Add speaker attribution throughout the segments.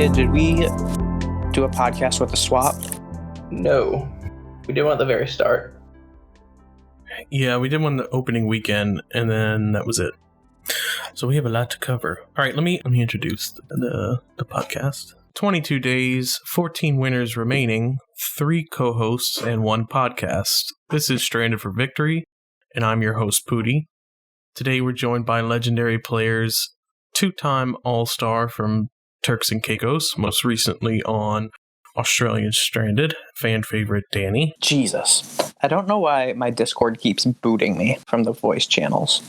Speaker 1: did we do a podcast with a swap?
Speaker 2: No. We did one at the very start.
Speaker 3: Yeah, we did one the opening weekend, and then that was it. So we have a lot to cover. All right, let me introduce the podcast. 22 days, 14 winners remaining, 3 co-hosts, and 1 podcast. This is Stranded for Victory, and I'm your host, Pooty. Today we're joined by legendary players, 2-time All-Star from Turks and Caicos, most recently on Australian Stranded, fan favorite Danny.
Speaker 1: Jesus. I don't know why my Discord keeps booting me from the voice channels.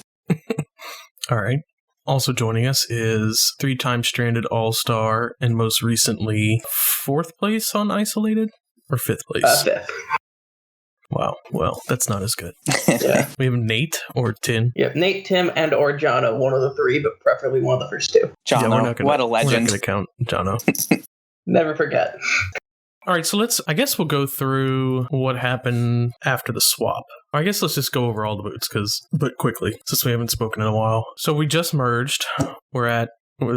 Speaker 3: All right. Also joining us is 3-time Stranded All-Star and most recently 4th place on Isolated? Or 5th place?
Speaker 2: 5th.
Speaker 3: Wow. Well, that's not as good.
Speaker 2: Yeah.
Speaker 3: We have Nate or Tin.
Speaker 2: Yep, Nate, Tim, and or Jono, one of the 3, but preferably one of the first 2.
Speaker 1: Jono, what a legend.
Speaker 3: We're not going to count Jono.
Speaker 2: Never forget.
Speaker 3: All right, so I guess we'll go through what happened after the swap. Or I guess let's just go over all the boots, but quickly, since we haven't spoken in a while. So we just merged. We're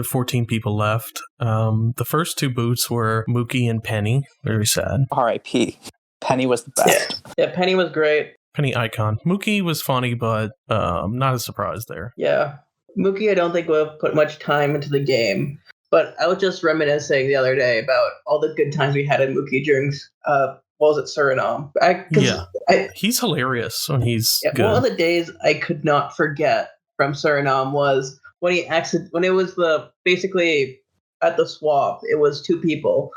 Speaker 3: 14 people left. The first 2 boots were Mookie and Penny. Very sad.
Speaker 1: R.I.P. Penny was the best.
Speaker 2: Yeah, Penny was great.
Speaker 3: Penny icon. Mookie was funny, but not a surprise there.
Speaker 2: Yeah. Mookie, I don't think will have put much time into the game. But I was just reminiscing the other day about all the good times we had in Mookie during, Suriname?
Speaker 3: He's hilarious when he's good.
Speaker 2: One of the days I could not forget from Suriname was when it was basically at the swap, it was 2 people.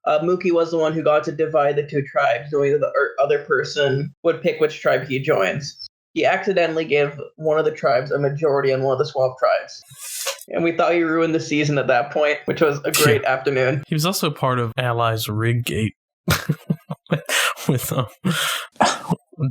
Speaker 2: Mookie was the one who got to divide the 2 tribes, knowing that the other person would pick which tribe he joins. He accidentally gave one of the tribes a majority on one of the swap tribes. And we thought he ruined the season at that point, which was a great afternoon.
Speaker 3: He was also part of Allies Rig Gate with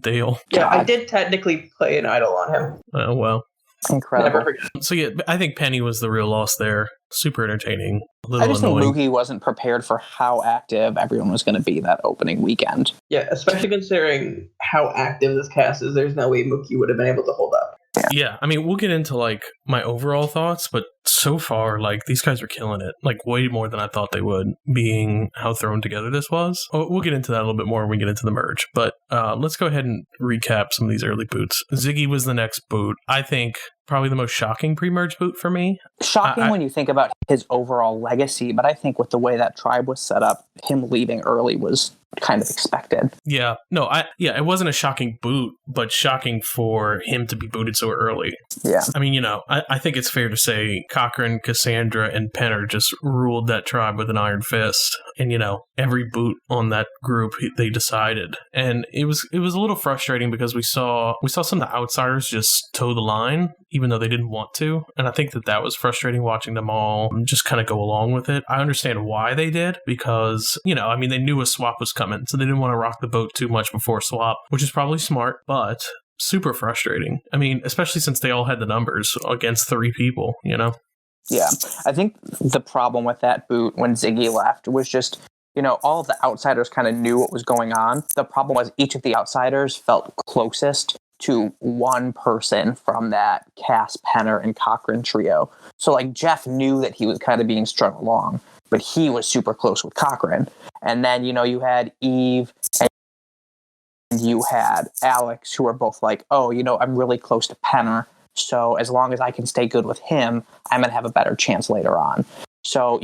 Speaker 3: Dale.
Speaker 2: Yeah, I did technically play an idol on him.
Speaker 3: Oh, well.
Speaker 1: Incredible.
Speaker 2: Never forget.
Speaker 3: So yeah, I think Penny was the real loss there. Super entertaining. A little
Speaker 1: I just
Speaker 3: annoying.
Speaker 1: think Mookie wasn't prepared for how active everyone was going to be that opening weekend.
Speaker 2: Yeah, especially considering how active this cast is, there's no way Mookie would have been able to hold up.
Speaker 3: Yeah, I mean, we'll get into, my overall thoughts, but so far, these guys are killing it. Way more than I thought they would, being how thrown together this was. We'll get into that a little bit more when we get into the merge, but let's go ahead and recap some of these early boots. Ziggy was the next boot. I think probably the most shocking pre-merge boot for me.
Speaker 1: Shocking when you think about his overall legacy, but I think with the way that tribe was set up, him leaving early was kind of expected.
Speaker 3: Yeah. No, it wasn't a shocking boot, but shocking for him to be booted so early.
Speaker 1: Yeah.
Speaker 3: I mean, I think it's fair to say Cochran, Cassandra, and Penner just ruled that tribe with an iron fist. And, every boot on that group, they decided. And it was a little frustrating because we saw some of the outsiders just toe the line, even though they didn't want to. And I think that was frustrating watching them all just kind of go along with it. I understand why they did because, they knew a swap was coming, so they didn't want to rock the boat too much before swap, which is probably smart, but super frustrating. I mean, especially since they all had the numbers against 3 people,
Speaker 1: Yeah, I think the problem with that boot when Ziggy left was just, all of the outsiders kind of knew what was going on. The problem was each of the outsiders felt closest to one person from that Cass, Penner, and Cochran trio. So, Jeff knew that he was kind of being strung along, but he was super close with Cochran. And then, you had Eve and you had Alex, who were both I'm really close to Penner. So as long as I can stay good with him, I'm going to have a better chance later on. So,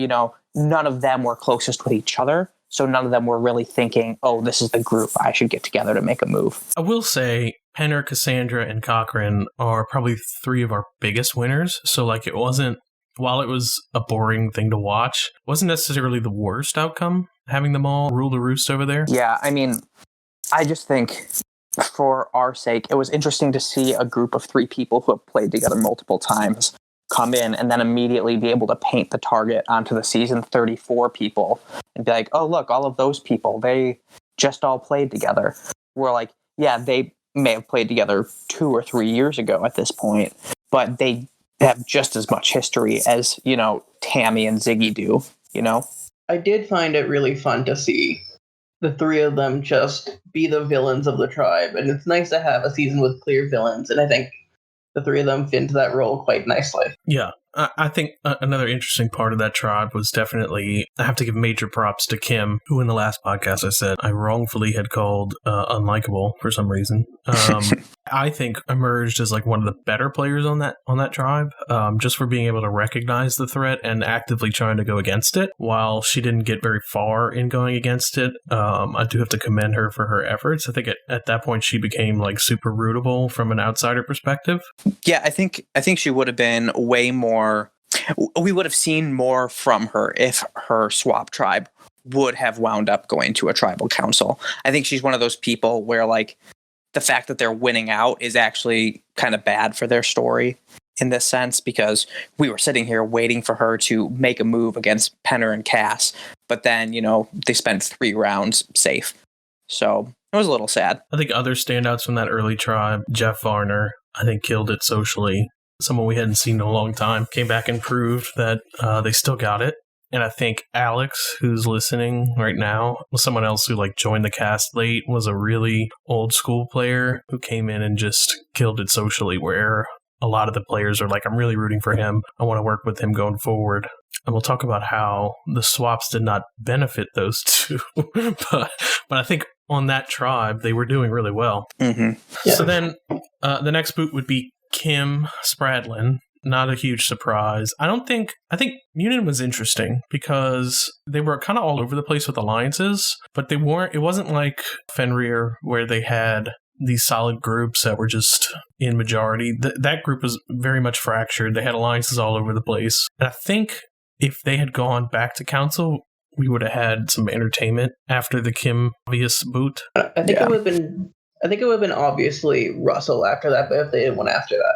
Speaker 1: none of them were closest with each other. So none of them were really thinking, oh, this is the group I should get together to make a move.
Speaker 3: I will say Penner, Cassandra, and Cochran are probably 3 of our biggest winners. So while it was a boring thing to watch, it wasn't necessarily the worst outcome, having them all rule the roost over there.
Speaker 1: Yeah, I mean, I just think for our sake, it was interesting to see a group of 3 people who have played together multiple times come in and then immediately be able to paint the target onto the season 34 people and be like, oh, look, all of those people, they just all played together. We're they may have played together 2 or 3 years ago at this point, but they have just as much history as, Tammy and Ziggy do,
Speaker 2: I did find it really fun to see the 3 of them just be the villains of the tribe. And it's nice to have a season with clear villains. And I think the 3 of them fit into that role quite nicely.
Speaker 3: Yeah. I think another interesting part of that tribe was definitely, I have to give major props to Kim, who in the last podcast I said I wrongfully had called unlikable for some reason. I think emerged as like one of the better players on that tribe, just for being able to recognize the threat and actively trying to go against it. While she didn't get very far in going against it, I do have to commend her for her efforts. I think at that point she became like super rootable from an outsider perspective.
Speaker 1: Yeah, I think she would have been way more. We would have seen more from her if her swap tribe would have wound up going to a tribal council. I think she's one of those people where like the fact that they're winning out is actually kind of bad for their story in this sense, because we were sitting here waiting for her to make a move against Penner and Cass, but then, they spent 3 rounds safe. So it was a little sad.
Speaker 3: I think other standouts from that early tribe, Jeff Varner, I think killed it socially. Someone we hadn't seen in a long time, came back and proved that they still got it. And I think Alex, who's listening right now, was someone else who like joined the cast late, was a really old school player who came in and just killed it socially, where a lot of the players are like, I'm really rooting for him. I want to work with him going forward. And we'll talk about how the swaps did not benefit those two. but I think on that tribe, they were doing really well.
Speaker 1: Mm-hmm.
Speaker 2: Yeah.
Speaker 3: So then the next boot would be Kim Spradlin. Not a huge surprise. I think Munin was interesting because they were kind of all over the place with alliances, but it wasn't like Fenrir where they had these solid groups that were just in majority. That group was very much fractured. They had alliances all over the place. And I think if they had gone back to council, we would have had some entertainment after the Kim obvious boot.
Speaker 2: I think it would have been obviously Russell after that, but if they didn't want after that.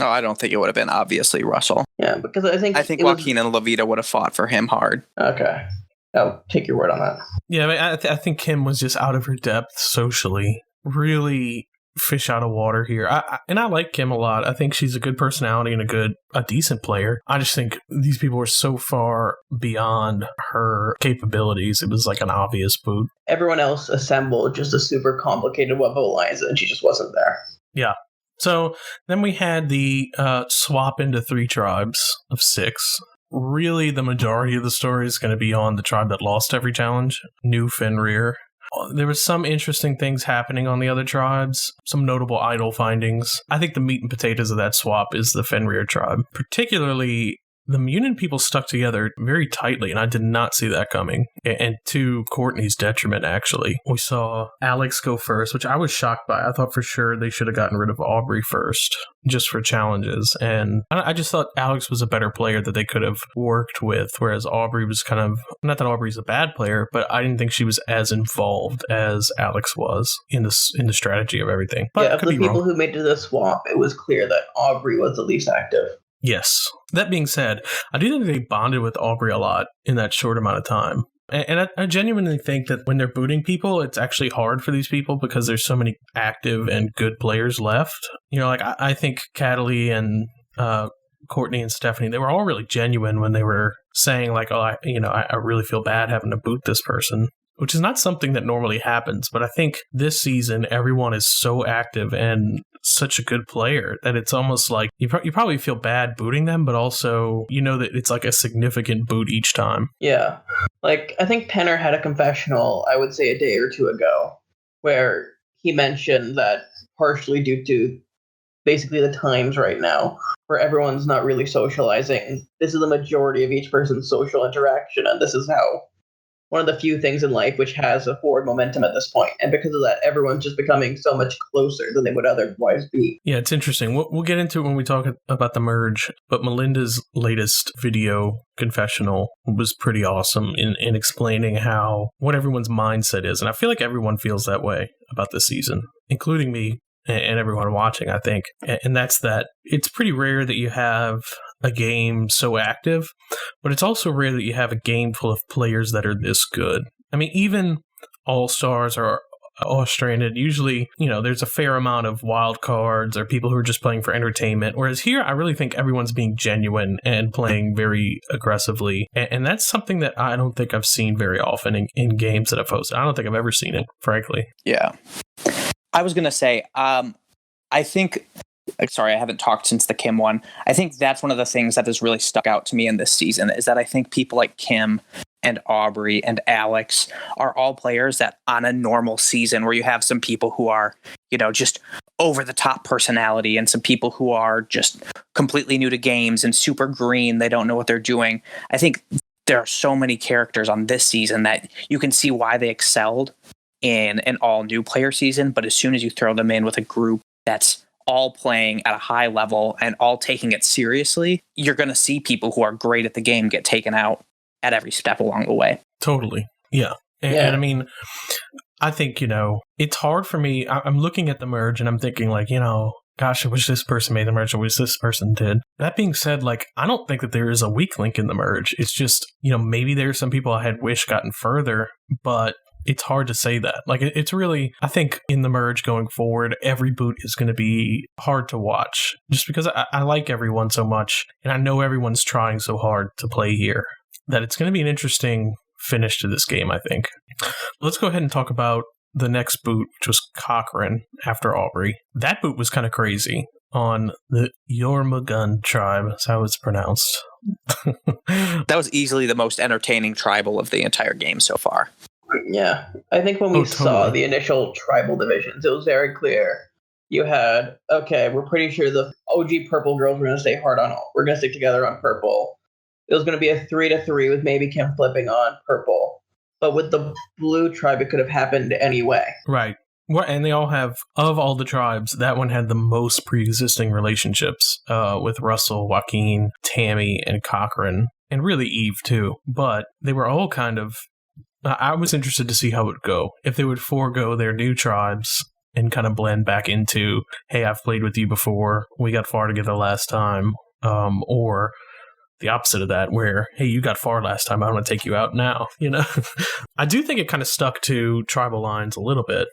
Speaker 1: No, I don't think it would have been obviously Russell.
Speaker 2: Yeah, because I think
Speaker 1: Joaquin and Levita would have fought for him hard.
Speaker 2: Okay. I'll take your word on that.
Speaker 3: Yeah, I think Kim was just out of her depth socially. Really fish out of water here. I like Kim a lot. I think she's a good personality and a decent player. I just think these people were so far beyond her capabilities. It was like an obvious boot.
Speaker 2: Everyone else assembled just a super complicated web of alliance, and she just wasn't there.
Speaker 3: Yeah. So then we had the swap into 3 tribes of 6. Really, the majority of the story is going to be on the tribe that lost every challenge, New Fenrir. There was some interesting things happening on the other tribes, some notable idol findings. I think the meat and potatoes of that swap is the Fenrir tribe. Particularly, the Munin people stuck together very tightly, and I did not see that coming. And to Courtney's detriment, actually. We saw Alex go first, which I was shocked by. I thought for sure they should have gotten rid of Aubrey first, just for challenges. And I just thought Alex was a better player that they could have worked with, whereas Aubrey was kind of, not that Aubrey's a bad player, but I didn't think she was as involved as Alex was in the strategy of everything. But
Speaker 2: yeah, of the people who made the swap, it was clear that Aubrey was the least active.
Speaker 3: Yes. That being said, I do think they bonded with Aubrey a lot in that short amount of time. And I genuinely think that when they're booting people, it's actually hard for these people because there's so many active and good players left. Like I think Cataly and Courtney and Stephanie, they were all really genuine when they were saying like, oh, I really feel bad having to boot this person. Which is not something that normally happens, but I think this season everyone is so active and such a good player that it's almost like you probably feel bad booting them, but also that it's like a significant boot each time.
Speaker 2: Yeah, like I think Penner had a confessional, I would say a day or two ago, where he mentioned that partially due to basically the times right now, where everyone's not really socializing, this is the majority of each person's social interaction, and this is how one of the few things in life which has a forward momentum at this point. And because of that, everyone's just becoming so much closer than they would otherwise be.
Speaker 3: Yeah, it's interesting. We'll get into it when we talk about the merge, but Melinda's latest video confessional was pretty awesome in explaining what everyone's mindset is. And I feel like everyone feels that way about this season, including me and everyone watching, I think. And that's that it's pretty rare that you have a game so active, but it's also rare that you have a game full of players that are this good. I mean, even all-stars or all-stranded, usually, there's a fair amount of wild cards or people who are just playing for entertainment, whereas here, I really think everyone's being genuine and playing very aggressively, and that's something that I don't think I've seen very often in games that I've hosted. I don't think I've ever seen it, frankly.
Speaker 1: Yeah. I was going to say, I think sorry, I haven't talked since the Kim one. I think that's one of the things that has really stuck out to me in this season is that I think people like Kim and Aubrey and Alex are all players that on a normal season where you have some people who are, just over the top personality and some people who are just completely new to games and super green. They don't know what they're doing. I think there are so many characters on this season that you can see why they excelled in an all new player season. But as soon as you throw them in with a group that's all playing at a high level and all taking it seriously, you're going to see people who are great at the game get taken out at every step along the way.
Speaker 3: Totally. Yeah. And I mean, I think, it's hard for me. I'm looking at the merge and I'm thinking like, gosh, I wish this person made the merge. I wish this person did. That being said, like, I don't think that there is a weak link in the merge. It's just, maybe there's some people I had wished gotten further, but it's hard to say that. Like, it's really, I think in the merge going forward, every boot is going to be hard to watch just because I like everyone so much. And I know everyone's trying so hard to play here that it's going to be an interesting finish to this game, I think. Let's go ahead and talk about the next boot, which was Cochrane after Aubrey. That boot was kind of crazy on the Yormagun tribe. That's how it's pronounced.
Speaker 1: That was easily the most entertaining tribal of the entire game so far.
Speaker 2: Yeah, I think when we saw the initial tribal divisions, it was very clear. You had, we're pretty sure the OG purple girls were going to stay hard on all. We're going to stick together on purple. It was going to be a 3-3 with maybe Kim flipping on purple. But with the blue tribe, it could have happened anyway.
Speaker 3: Right. Well, and they all have, of all the tribes, that one had the most pre-existing relationships with Russell, Joaquin, Tammy, and Cochrane, and really Eve too. But they were all kind of, I was interested to see how it would go. If they would forego their new tribes and kind of blend back into, hey, I've played with you before, we got far together last time, or the opposite of that, where, hey, you got far last time, I want to take you out now, I do think it kind of stuck to tribal lines a little bit.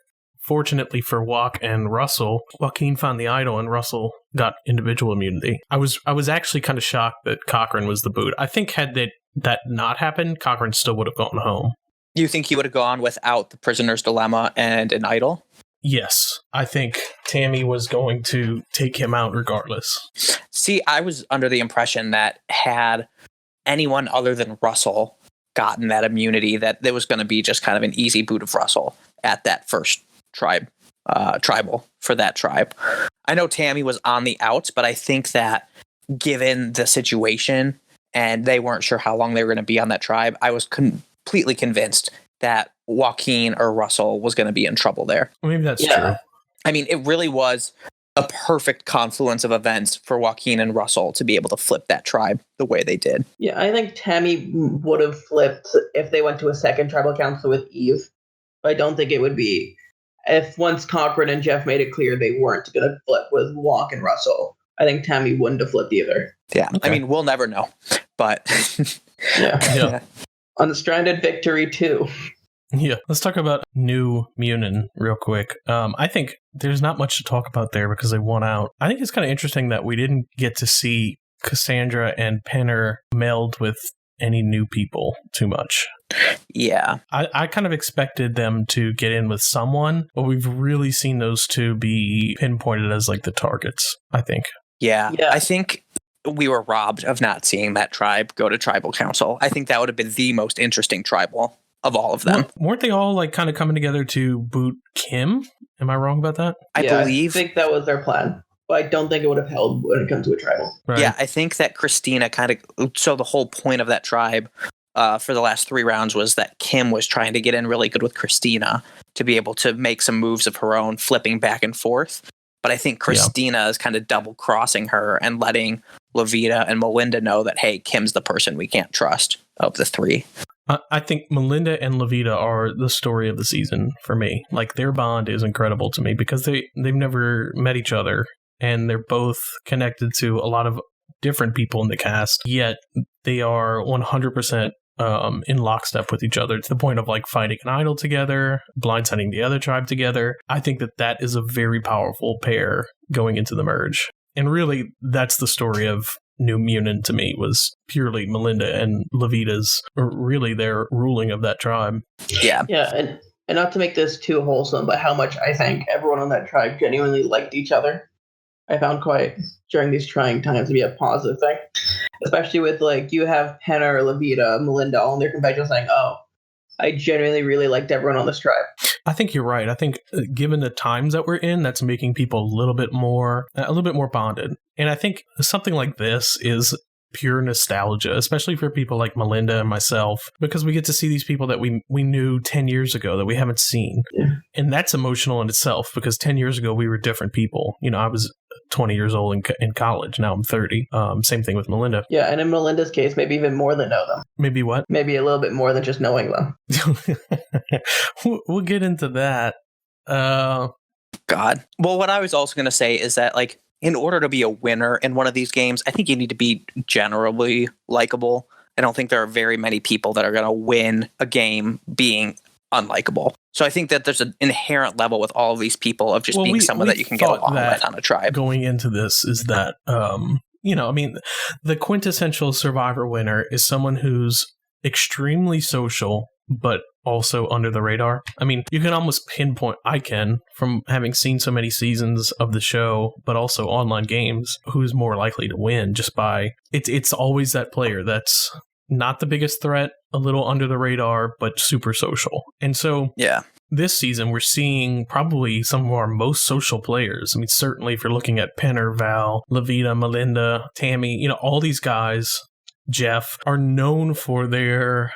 Speaker 3: Fortunately for Walk and Russell, Joaquin found the idol and Russell got individual immunity. I was actually kind of shocked that Cochrane was the boot. I think had that not happened, Cochrane still would have gone home.
Speaker 1: You think he would have gone without the prisoner's dilemma and an idol?
Speaker 3: Yes, I think Tammy was going to take him out regardless.
Speaker 1: See, I was under the impression that had anyone other than Russell gotten that immunity, that there was going to be just kind of an easy boot of Russell at that first tribal for that tribe. I know Tammy was on the outs, but I think that given the situation and they weren't sure how long they were going to be on that tribe, I was completely convinced that Joaquin or Russell was going to be in trouble there.
Speaker 3: Maybe that's true.
Speaker 1: I mean, it really was a perfect confluence of events for Joaquin and Russell to be able to flip that tribe the way they did.
Speaker 2: Yeah, I think Tammy would have flipped if they went to a second tribal council with Eve. I don't think it would be if once Cochrane and Jeff made it clear they weren't going to flip with Walk and Russell. I think Tammy wouldn't have flipped either.
Speaker 1: Yeah, okay. I mean, we'll never know, but
Speaker 2: yeah. Unstranded Victory 2.
Speaker 3: Yeah, let's talk about New Munin real quick. I think there's not much to talk about there because they won out. I think it's kind of interesting that we didn't get to see Cassandra and Penner meld with any new people too much.
Speaker 1: Yeah.
Speaker 3: I kind of expected them to get in with someone, but we've really seen those two be pinpointed as like the targets, I think.
Speaker 1: Yeah. I think we were robbed of not seeing that tribe go to tribal council. I think that would have been the most interesting tribal of all of them.
Speaker 3: Weren't they all like kind of coming together to boot Kim? Am I wrong about that?
Speaker 1: I believe.
Speaker 2: I think that was their plan. But I don't think it would have held when it comes to a tribal.
Speaker 3: Right.
Speaker 1: Yeah, I think that Christina so the whole point of that tribe for the last 3 rounds was that Kim was trying to get in really good with Christina to be able to make some moves of her own, flipping back and forth. But I think Christina is kind of double crossing her and letting Levita and Melinda know that, hey, Kim's the person we can't trust of the 3.
Speaker 3: I think Melinda and Levita are the story of the season for me. Like, their bond is incredible to me because they've never met each other, and they're both connected to a lot of different people in the cast, yet they are 100% in lockstep with each other to the point of like fighting an idol together, blindsiding the other tribe together. I think that is a very powerful pair going into the merge. And really, that's the story of New Munin to me, was purely Melinda and Levita's, really their ruling of that tribe.
Speaker 1: Yeah.
Speaker 2: Yeah, and not to make this too wholesome, but how much I think everyone on that tribe genuinely liked each other. I found quite during these trying times to be a positive thing, especially with like you have Penner, Levita, Melinda all in their convention saying, "Oh, I genuinely really liked everyone on this tribe."
Speaker 3: I think you're right. I think given the times that we're in, that's making people a little bit more bonded. And I think something like this is pure nostalgia, especially for people like Melinda and myself, because we get to see these people that we knew 10 years ago that we haven't seen.
Speaker 2: Yeah.
Speaker 3: And that's emotional in itself, because 10 years ago we were different people. You know, I was 20 years old in college. Now I'm 30. Same thing with Melinda.
Speaker 2: Yeah, and in Melinda's case, maybe even more than know them.
Speaker 3: Maybe what?
Speaker 2: Maybe a little bit more than just knowing them.
Speaker 3: We'll get into that.
Speaker 1: God. Well, what I was also going to say is that, like, in order to be a winner in one of these games, I think you need to be generally likable. I don't think there are very many people that are going to win a game being unlikable. So I think that there's an inherent level with all of these people of just being someone that you can get along with on a tribe.
Speaker 3: Going into this is that, the quintessential Survivor winner is someone who's extremely social, but also under the radar. I mean, you can almost pinpoint, I can, from having seen so many seasons of the show, but also online games, who's more likely to win just by, it's always that player that's not the biggest threat, a little under the radar, but super social. And so this season, we're seeing probably some of our most social players. I mean, certainly if you're looking at Penner, Val, Levita, Melinda, Tammy, all these guys, Jeff, are known for their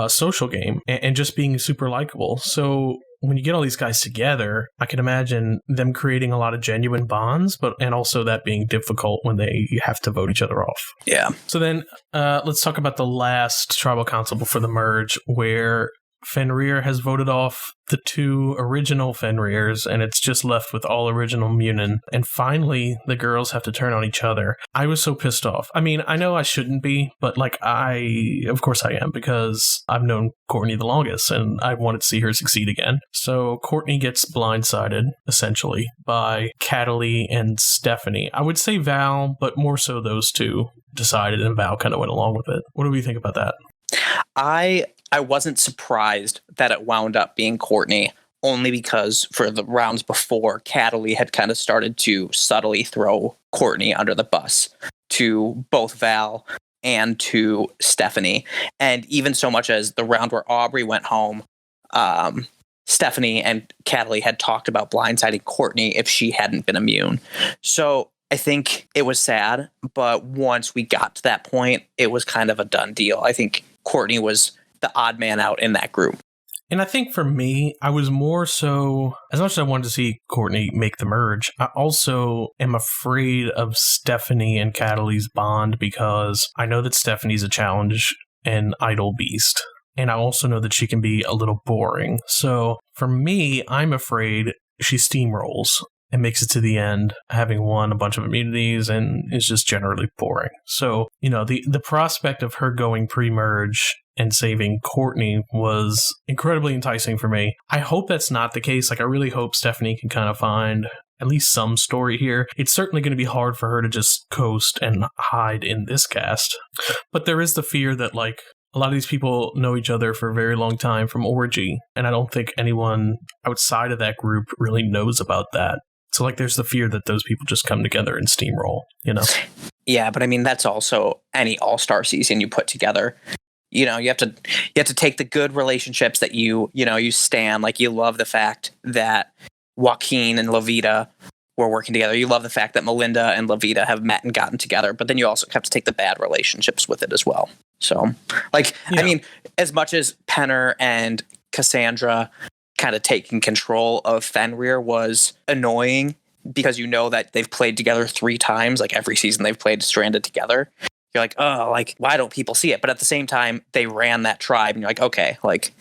Speaker 3: social game and just being super likable. So when you get all these guys together, I can imagine them creating a lot of genuine bonds, and also that being difficult when they have to vote each other off.
Speaker 1: Yeah.
Speaker 3: So then let's talk about the last tribal council before the merge, where Fenrir has voted off the two original Fenrirs, and it's just left with all original Munin. And finally, the girls have to turn on each other. I was so pissed off. I mean, I know I shouldn't be, but of course I am, because I've known Courtney the longest, and I wanted to see her succeed again. So Courtney gets blindsided, essentially, by Cataly and Stephanie. I would say Val, but more so those two decided, and Val kind of went along with it. What do we think about that?
Speaker 1: I wasn't surprised that it wound up being Courtney, only because for the rounds before, Cataly had kind of started to subtly throw Courtney under the bus to both Val and to Stephanie. And even so much as the round where Aubrey went home, Stephanie and Cataly had talked about blindsiding Courtney if she hadn't been immune. So I think it was sad, but once we got to that point, it was kind of a done deal. I think Courtney was the odd man out in that group.
Speaker 3: And I think for me, I was more so, as much as I wanted to see Courtney make the merge, I also am afraid of Stephanie and Cataly's bond, because I know that Stephanie's a challenge and idle beast. And I also know that she can be a little boring. So for me, I'm afraid she steamrolls and makes it to the end, having won a bunch of immunities, and is just generally boring. So, the prospect of her going pre-merge and saving Courtney was incredibly enticing for me. I hope that's not the case. Like, I really hope Stephanie can kind of find at least some story here. It's certainly going to be hard for her to just coast and hide in this cast. But there is the fear that, like, a lot of these people know each other for a very long time from Orgy, and I don't think anyone outside of that group really knows about that. So, like, there's the fear that those people just come together and steamroll,
Speaker 1: Yeah, but I mean, that's also any all-star season you put together. You have to take the good relationships that you stand. Like, you love the fact that Joaquin and Levita were working together. You love the fact that Melinda and Levita have met and gotten together, but then you also have to take the bad relationships with it as well. So, like, I mean, as much as Penner and Cassandra kind of taking control of Fenrir was annoying, because that they've played together 3 times, like every season they've played stranded together. You're like, oh, like, why don't people see it? But at the same time, they ran that tribe, and you're like, okay, like,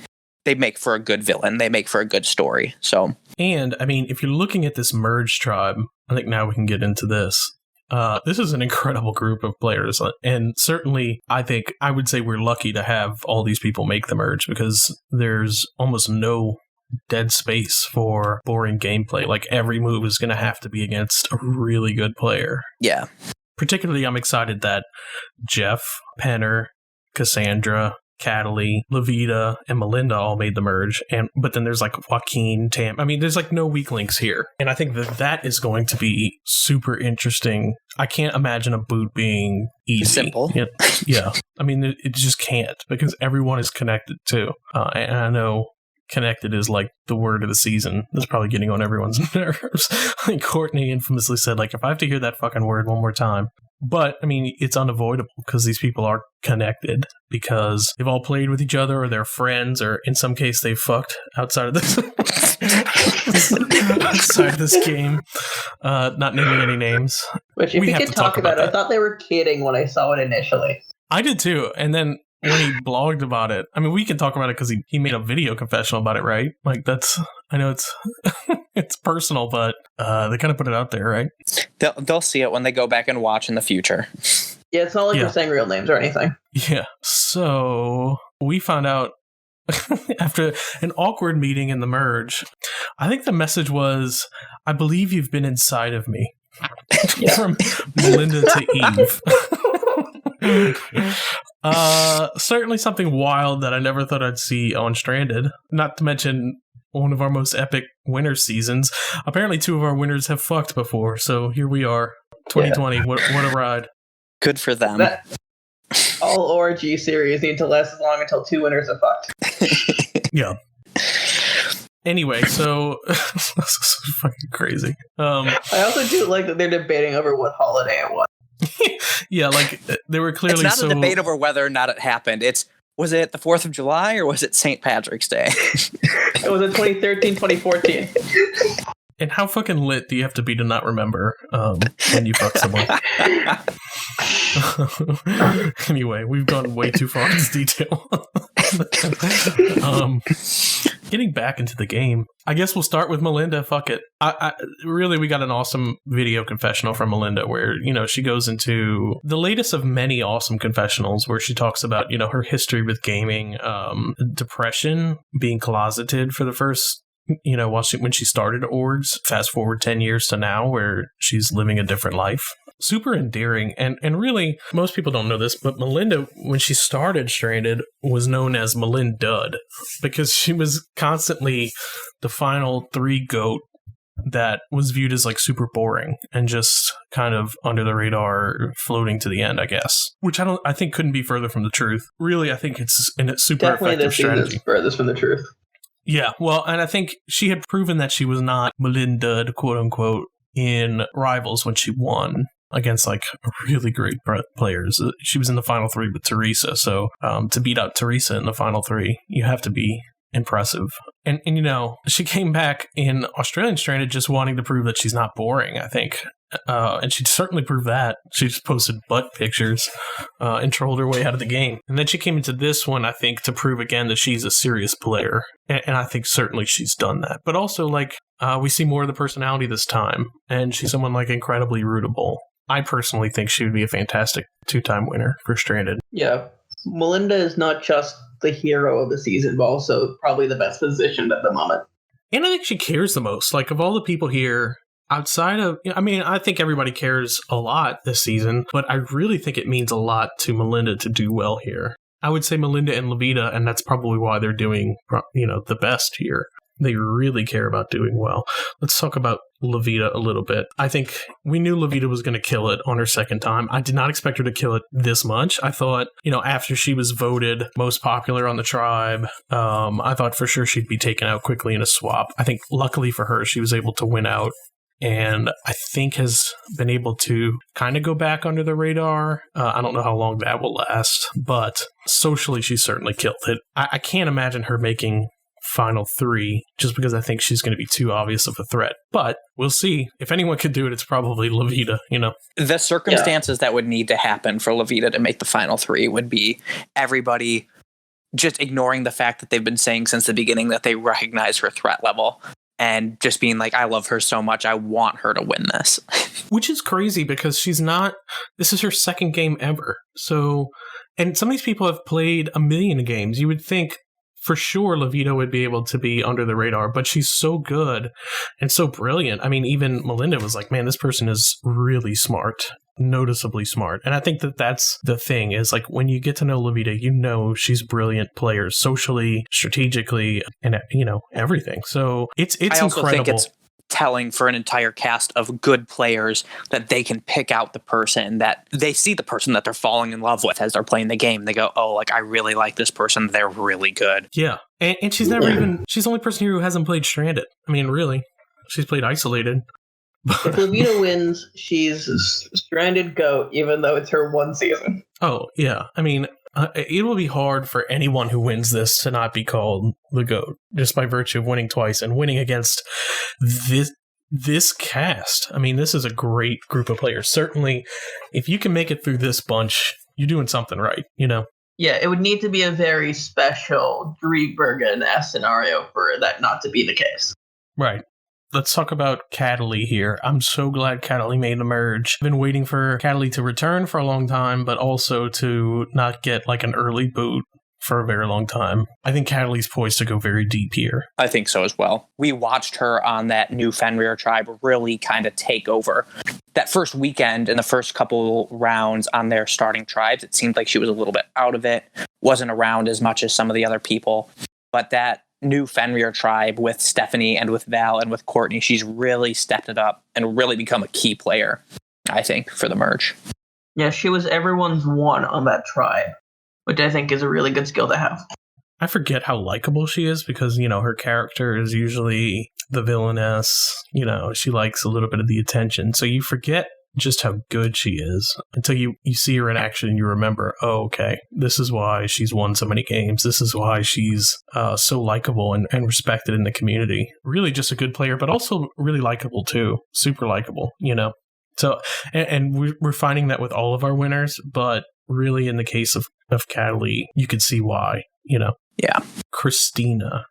Speaker 1: they make for a good villain. They make for a good story. So,
Speaker 3: and I mean, if you're looking at this merge tribe, I think now we can get into this. This is an incredible group of players, and certainly I think I would say we're lucky to have all these people make the merge, because there's almost no dead space for boring gameplay. Like, every move is going to have to be against a really good player.
Speaker 1: Yeah.
Speaker 3: Particularly, I'm excited that Jeff, Penner, Cassandra, Cataly, Levita, and Melinda all made the merge, but then there's like Joaquin, Tam. I mean, there's like no weak links here, and I think that is going to be super interesting. I can't imagine a boot being easy.
Speaker 1: Simple.
Speaker 3: Yeah. I mean, it just can't, because everyone is connected too, and I know connected is like the word of the season. That's probably getting on everyone's nerves. Like Courtney infamously said, like, if I have to hear that fucking word one more time. But, I mean, it's unavoidable because these people are connected because they've all played with each other, or they're friends, or in some case they fucked outside of this outside of this game. Not naming any names.
Speaker 2: Which, if we could talk about it, I thought they were kidding when I saw it initially.
Speaker 3: I did too. And then when he blogged about it, I mean, we can talk about it because he made a video confessional about it, right? Like, I know it's it's personal, but they kind of put it out there, right?
Speaker 1: They'll see it when they go back and watch in the future.
Speaker 2: Yeah, it's not like we're saying real names or anything.
Speaker 3: Yeah. So we found out after an awkward meeting in the merge, I think the message was, I believe you've been inside of me. From Melinda to Eve. Certainly something wild that I never thought I'd see on Stranded. Not to mention one of our most epic winter seasons. Apparently 2 of our winners have fucked before, so here we are. 2020, yeah. What a ride.
Speaker 1: Good for them.
Speaker 2: All ORG series need to last as long until 2 winners are fucked.
Speaker 3: Yeah. Anyway, so this is fucking crazy.
Speaker 2: I also do like that they're debating over what holiday it was.
Speaker 3: Yeah, like they were clearly.
Speaker 1: It's not a debate over whether or not it happened. Was it the 4th of July or was it St. Patrick's Day?
Speaker 2: It was in 2013, 2014.
Speaker 3: And how fucking lit do you have to be to not remember when you fuck someone? Anyway, we've gone way too far into detail. Getting back into the game, I guess we'll start with Melinda. Fuck it. Really, we got an awesome video confessional from Melinda where, she goes into the latest of many awesome confessionals where she talks about, her history with gaming, depression, being closeted for the first, when she started orgs, fast forward 10 years to now where she's living a different life. Super endearing. And really, most people don't know this, but Melinda, when she started Stranded, was known as Melindud because she was constantly the final 3 GOAT that was viewed as like super boring and just kind of under the radar, floating to the end, I guess. Which I think couldn't be further from the truth. Really, I think it's super effective strategy.
Speaker 2: Furthest from the truth.
Speaker 3: Yeah, well, and I think she had proven that she was not Melindud, quote unquote, in Rivals when she won against like really great players. She was in the final 3 with Teresa, so to beat out Teresa in the final 3, you have to be impressive. And she came back in Australian Stranded just wanting to prove that she's not boring, I think. And she certainly proved that. She just posted butt pictures and trolled her way out of the game. And then she came into this one, I think, to prove again that she's a serious player. And I think certainly she's done that. But also, like, we see more of the personality this time. And she's someone, like, incredibly rootable. I personally think she would be a fantastic 2-time winner for Stranded.
Speaker 2: Yeah. Melinda is not just the hero of the season, but also probably the best positioned at the moment.
Speaker 3: And I think she cares the most. Like, of all the people here, outside of, I think everybody cares a lot this season, but I really think it means a lot to Melinda to do well here. I would say Melinda and Levita, and that's probably why they're doing, the best here. They really care about doing well. Let's talk about Levita a little bit. I think we knew Levita was going to kill it on her second time. I did not expect her to kill it this much. I thought, after she was voted most popular on the tribe, I thought for sure she'd be taken out quickly in a swap. I think luckily for her, she was able to win out. And I think has been able to kind of go back under the radar. I don't know how long that will last, but socially, she certainly killed it. I can't imagine her making final 3 just because I think she's going to be too obvious of a threat. But we'll see. If anyone could do it, it's probably Levita,
Speaker 1: The circumstances that would need to happen for Levita to make the final 3 would be everybody just ignoring the fact that they've been saying since the beginning that they recognize her threat level. And just being like, I love her so much, I want her to win this.
Speaker 3: Which is crazy because this is her second game ever. So, and some of these people have played a million games. You would think for sure Levita would be able to be under the radar, but she's so good and so brilliant. I mean, even Melinda was like, man, this person is really smart, noticeably smart. And I think that that's the thing is like when you get to know Levita, you know she's a brilliant player socially, strategically, and everything. So it's
Speaker 1: I also
Speaker 3: incredible.
Speaker 1: think it's telling for an entire cast of good players that they can pick out the person that they see the person that they're falling in love with as they're playing the game. They go, oh, like I really like this person. They're really good.
Speaker 3: Yeah. And she's she's the only person here who hasn't played Stranded. I mean, really, she's played Isolated.
Speaker 2: If Levita wins, she's Stranded GOAT, even though it's her one season.
Speaker 3: Oh, yeah. I mean, it will be hard for anyone who wins this to not be called the GOAT, just by virtue of winning twice and winning against this cast. I mean, this is a great group of players. Certainly, if you can make it through this bunch, you're doing something right,
Speaker 2: Yeah, it would need to be a very special Drew Bergen-esque scenario for that not to be the case.
Speaker 3: Right. Let's talk about Cataly here. I'm so glad Cataly made the merge. I've been waiting for Cataly to return for a long time, but also to not get like an early boot for a very long time. I think Cataly's poised to go very deep here.
Speaker 1: I think so as well. We watched her on that new Fenrir tribe really kind of take over. That first weekend and the first couple rounds on their starting tribes, it seemed like she was a little bit out of it, wasn't around as much as some of the other people. But that new Fenrir tribe with Stephanie and with Val and with Courtney, she's really stepped it up and really become a key player, I think, for the merge.
Speaker 2: Yeah, she was everyone's one on that tribe, which I think is a really good skill to have.
Speaker 3: I forget how likable she is because, her character is usually the villainess. She likes a little bit of the attention. So you forget just how good she is until you see her in action and you remember, oh, okay, this is why she's won so many games. This is why she's so likable and respected in the community. Really just a good player, but also really likable too. Super likable, So, and we're finding that with all of our winners, but really in the case of Cataly, you could see why,
Speaker 1: Yeah.
Speaker 3: Christina.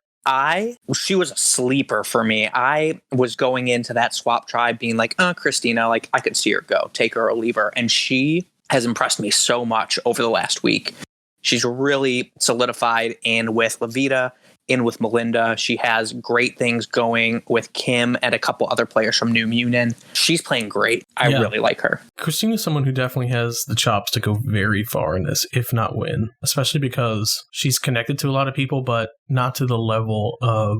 Speaker 1: She was a sleeper for me. I was going into that swap tribe being like, Christina, like I could see her go, take her or leave her. And she has impressed me so much over the last week. She's really solidified in with Levita, in with Melinda. She has great things going with Kim and a couple other players from New Munin. She's playing great. I really like her.
Speaker 3: Christina's someone who definitely has the chops to go very far in this, if not win, especially because she's connected to a lot of people, but not to the level of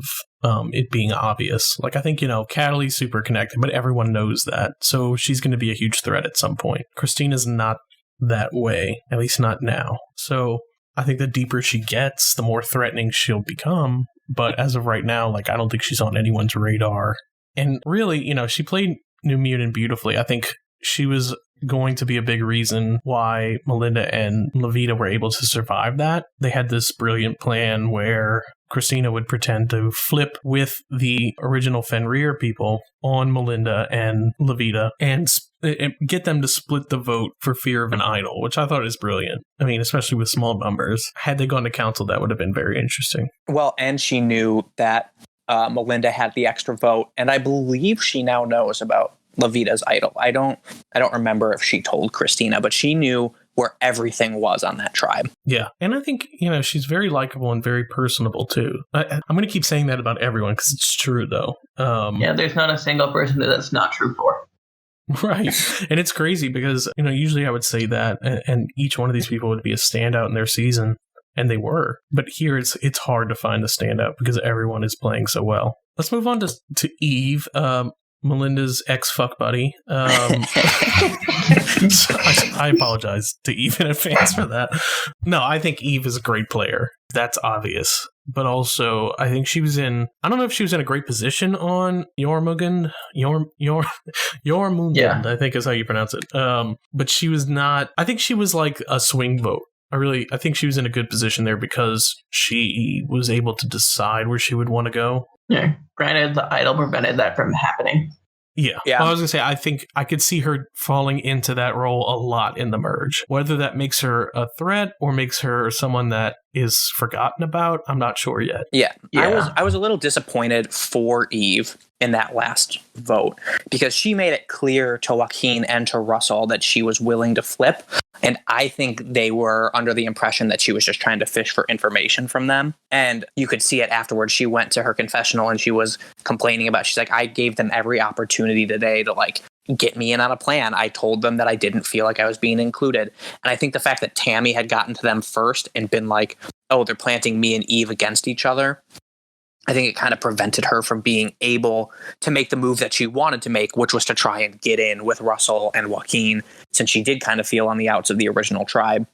Speaker 3: it being obvious. Like, I think, Cataly's super connected, but everyone knows that. So she's going to be a huge threat at some point. Christina's not that way, at least not now. So I think the deeper she gets, the more threatening she'll become. But as of right now, like, I don't think she's on anyone's radar. And really, she played New Mutant beautifully. I think she was going to be a big reason why Melinda and Levita were able to survive that. They had this brilliant plan where Christina would pretend to flip with the original Fenrir people on Melinda and Levita and get them to split the vote for fear of an idol, which I thought is brilliant. I mean, especially with small numbers. Had they gone to council, that would have been very interesting.
Speaker 1: Well, and she knew that Melinda had the extra vote, and I believe she now knows about Levita's idol. I don't remember if she told Christina, but she knew where everything was on that tribe.
Speaker 3: Yeah. And I think, she's very likable and very personable too. I'm going to keep saying that about everyone because it's true though.
Speaker 2: Yeah, there's not a single person that's not true for.
Speaker 3: Right. And it's crazy because, usually I would say that and each one of these people would be a standout in their season. And they were. But here it's hard to find the standout because everyone is playing so well. Let's move on to Eve. Melinda's ex-fuck buddy. I apologize to Eve in advance for that. No, I think Eve is a great player. That's obvious. But also, I think she was I don't know if she was in a great position on Jormungand. Jormungand, yeah. I think is how you pronounce it. But she was not, I think she was like a swing vote. I think she was in a good position there because she was able to decide where she would want to go.
Speaker 2: Yeah, granted, the idol prevented that from happening.
Speaker 3: Yeah. Well, I was going to say, I think I could see her falling into that role a lot in the merge. Whether that makes her a threat or makes her someone that is forgotten about, I'm not sure yet.
Speaker 1: Yeah. I was a little disappointed for Eve in that last vote because she made it clear to Joaquin and to Russell that she was willing to flip. And I think they were under the impression that she was just trying to fish for information from them. And you could see it afterwards. She went to her confessional and she was complaining about, she's like, I gave them every opportunity today to like get me in on a plan. I told them that I didn't feel like I was being included. And I think the fact that Tammy had gotten to them first and been like, oh, they're planting me and Eve against each other, I think it kind of prevented her from being able to make the move that she wanted to make, which was to try and get in with Russell and Joaquin, since she did kind of feel on the outs of the original tribe.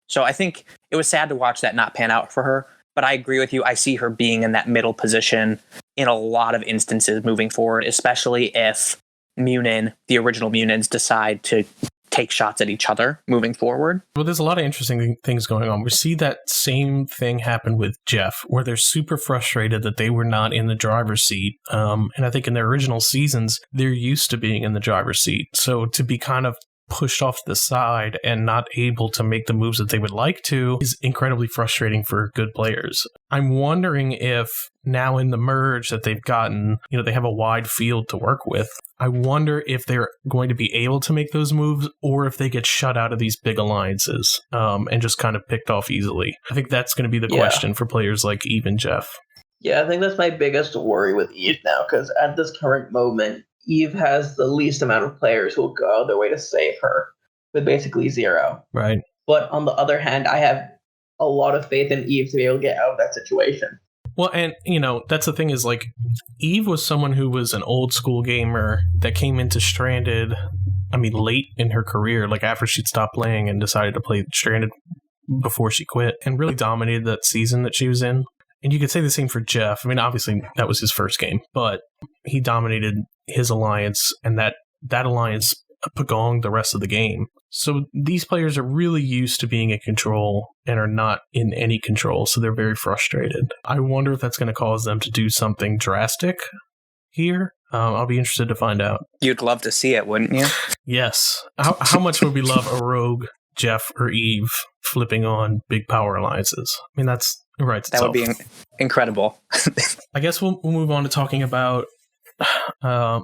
Speaker 1: So I think it was sad to watch that not pan out for her, but I agree with you. I see her being in that middle position in a lot of instances moving forward, especially if Munin, the original Munins, decide to take shots at each other moving forward.
Speaker 3: Well, there's a lot of interesting things going on. We see that same thing happen with Jeff, where they're super frustrated that they were not in the driver's seat. And I think in their original seasons, they're used to being in the driver's seat. So to be kind of pushed off to the side and not able to make the moves that they would like to is incredibly frustrating for good players. I'm wondering if now in the merge that they've gotten, they have a wide field to work with. I wonder if they're going to be able to make those moves or if they get shut out of these big alliances and just kind of picked off easily. I think that's going to be the question for players like Eve and Jeff.
Speaker 2: Yeah, I think that's my biggest worry with Eve now, because at this current moment, Eve has the least amount of players who will go out of their way to save her, with basically zero.
Speaker 3: Right.
Speaker 2: But on the other hand, I have a lot of faith in Eve to be able to get out of that situation.
Speaker 3: Well, and, that's the thing is, like, Eve was someone who was an old school gamer that came into Stranded, late in her career, like after she'd stopped playing and decided to play Stranded before she quit, and really dominated that season that she was in. And you could say the same for Jeff. Obviously, that was his first game, but he dominated his alliance, and that alliance pagonged the rest of the game. So these players are really used to being in control and are not in any control, so they're very frustrated. I wonder if that's going to cause them to do something drastic here. I'll be interested to find out.
Speaker 1: You'd love to see it, wouldn't you?
Speaker 3: Yes. How much would we love a rogue, Jeff, or Eve flipping on big power alliances? That's right.
Speaker 1: That would be incredible.
Speaker 3: I guess we'll move on to talking about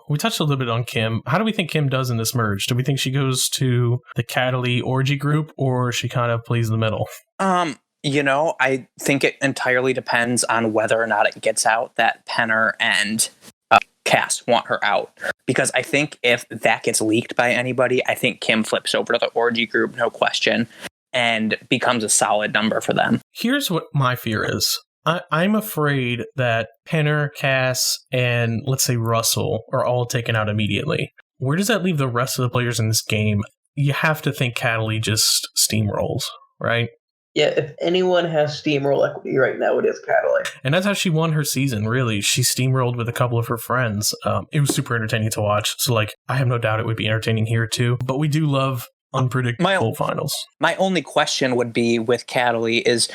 Speaker 3: we touched a little bit on Kim. How do we think Kim does in this merge? Do we think she goes to the Cataly orgy group, or she kind of plays the middle?
Speaker 1: I think it entirely depends on whether or not it gets out that Penner and Cass want her out. Because I think if that gets leaked by anybody, I think Kim flips over to the orgy group, no question, and becomes a solid number for them.
Speaker 3: Here's what my fear is. I'm afraid that Penner, Cass, and let's say Russell are all taken out immediately. Where does that leave the rest of the players in this game? You have to think Cataly just steamrolls, right?
Speaker 2: Yeah, if anyone has steamroll equity right now, it is Cataly.
Speaker 3: And that's how she won her season, really. She steamrolled with a couple of her friends. It was super entertaining to watch. So, I have no doubt it would be entertaining here, too. But we do love unpredictable finals.
Speaker 1: My only question would be with Cataly is,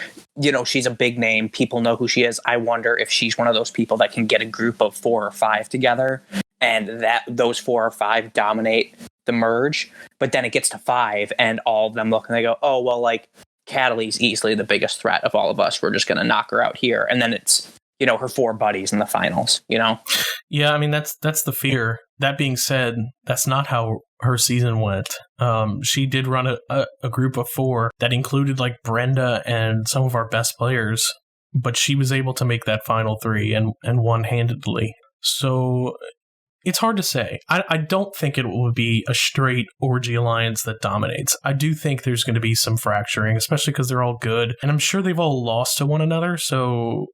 Speaker 1: she's a big name. People know who she is. I wonder if she's one of those people that can get a group of 4 or 5 together and that those 4 or 5 dominate the merge. But then it gets to 5 and all of them look and they go, oh, well, Cataly's easily the biggest threat of all of us. We're just going to knock her out here. And then it's, her 4 buddies in the finals, Yeah,
Speaker 3: that's the fear. That being said, that's not how her season went. She did run a group of 4 that included Brenda and some of our best players, but she was able to make that final 3 and one-handedly. So it's hard to say. I don't think it will be a straight orgy alliance that dominates. I do think there's going to be some fracturing, especially because they're all good, and I'm sure they've all lost to one another. So,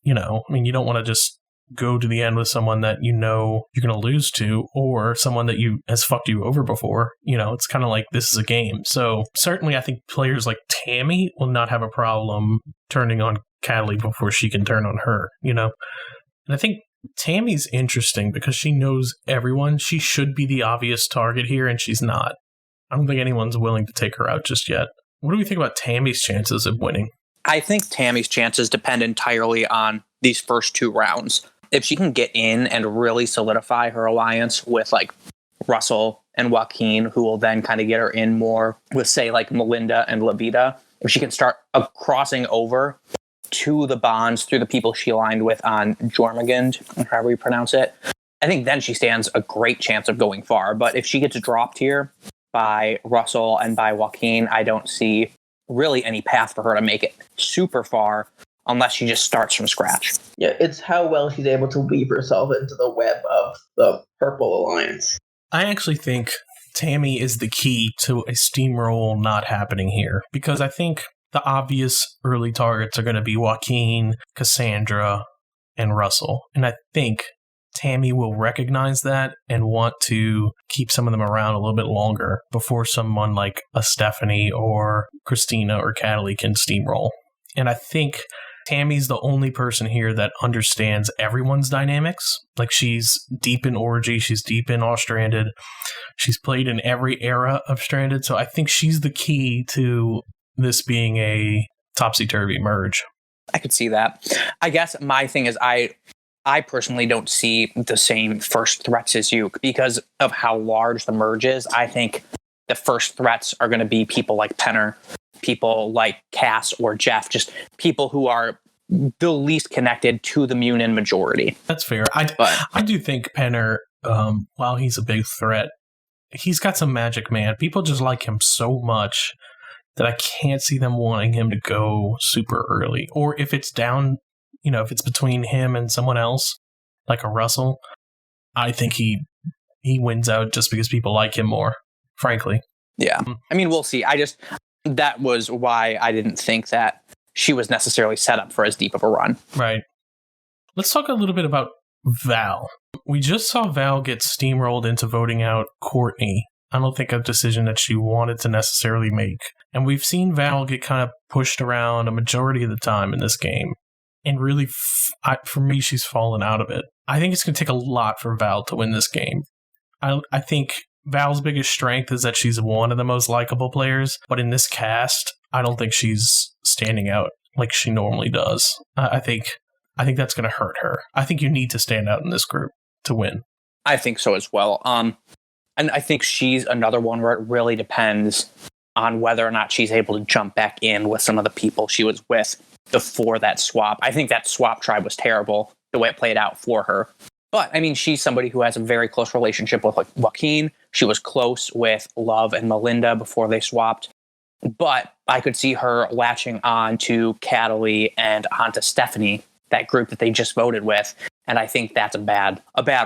Speaker 3: you don't want to just go to the end with someone that you're going to lose to, or someone that has fucked you over before. It's kind of like this is a game. So certainly I think players like Tammy will not have a problem turning on Cataly before she can turn on her, And I think Tammy's interesting because she knows everyone. She should be the obvious target here, and she's not. I don't think anyone's willing to take her out just yet. What do we think about Tammy's chances of winning?
Speaker 1: I think Tammy's chances depend entirely on these first 2 rounds. If she can get in and really solidify her alliance with Russell and Joaquin, who will then kind of get her in more with, say, Melinda and Levita, if she can start crossing over to the bonds through the people she aligned with on Jormungand, or however you pronounce it, I think then she stands a great chance of going far. But if she gets dropped here by Russell and by Joaquin, I don't see really any path for her to make it super far unless she just starts from scratch.
Speaker 2: Yeah, it's how well she's able to weave herself into the web of the Purple Alliance.
Speaker 3: I actually think Tammy is the key to a steamroll not happening here, because I think the obvious early targets are going to be Joaquin, Cassandra, and Russell. And I think Tammy will recognize that and want to keep some of them around a little bit longer before someone like a Stephanie or Christina or Cataly can steamroll. And I think Tammy's the only person here that understands everyone's dynamics. Like, she's deep in Orgy, she's deep in All Stranded, she's played in every era of Stranded, so I think she's the key to this being a topsy-turvy merge.
Speaker 1: I could see that. I guess my thing is I personally don't see the same first threats as you because of how large the merge is. I think the first threats are going to be people like Penner, people like Cass or Jeff, just people who are the least connected to the Munin majority.
Speaker 3: That's fair. I do think Penner, while he's a big threat, he's got some magic, man. People just like him so much that I can't see them wanting him to go super early. Or if it's down, if it's between him and someone else, like a Russell, I think he wins out just because people like him more, frankly.
Speaker 1: Yeah. I mean, we'll see. That was why I didn't think that she was necessarily set up for as deep of a run.
Speaker 3: Right. Let's talk a little bit about Val. We just saw Val get steamrolled into voting out Courtney. I don't think a decision that she wanted to necessarily make. And we've seen Val get kind of pushed around a majority of the time in this game. And really, for me, she's fallen out of it. I think it's going to take a lot for Val to win this game. I think Val's biggest strength is that she's one of the most likable players. But in this cast, I don't think she's standing out like she normally does. I think that's going to hurt her. I think you need to stand out in this group to win.
Speaker 1: I think so as well. And I think she's another one where it really depends on whether or not she's able to jump back in with some of the people she was with before that swap. I think that swap tribe was terrible, the way it played out for her. But, I mean, she's somebody who has a very close relationship with Joaquin. She was close with Love and Melinda before they swapped. But I could see her latching on to Cataly and onto Stephanie, that group that they just voted with. And I think that's a bad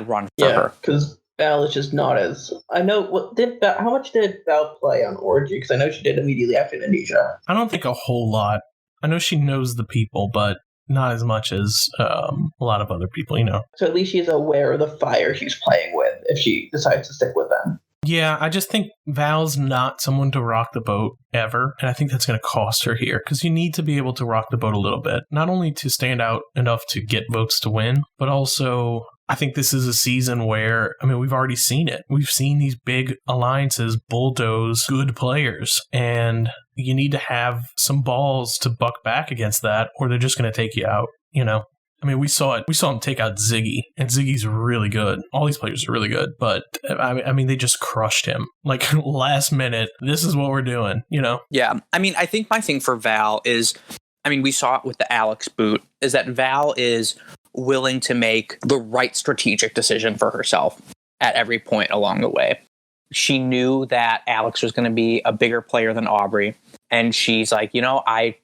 Speaker 1: run for her.
Speaker 2: Because Val is just not as... I know... How much did Val play on Orgy? Because I know she did immediately after Indonesia.
Speaker 3: I don't think a whole lot. I know she knows the people, but not as much as a lot of other people,
Speaker 2: So at least she's aware of the fire she's playing with if she decides to stick with them.
Speaker 3: Yeah, I just think Val's not someone to rock the boat ever, and I think that's going to cost her here, because you need to be able to rock the boat a little bit, not only to stand out enough to get votes to win, but also I think this is a season where, we've already seen it. We've seen these big alliances bulldoze good players, and you need to have some balls to buck back against that, or they're just going to take you out, we saw it. We saw him take out Ziggy, and Ziggy's really good. All these players are really good, but they just crushed him. Like, last minute, this is what we're doing,
Speaker 1: Yeah. I think my thing for Val is, we saw it with the Alex boot, is that Val is willing to make the right strategic decision for herself at every point along the way. She knew that Alex was going to be a bigger player than Aubrey, and she's like, I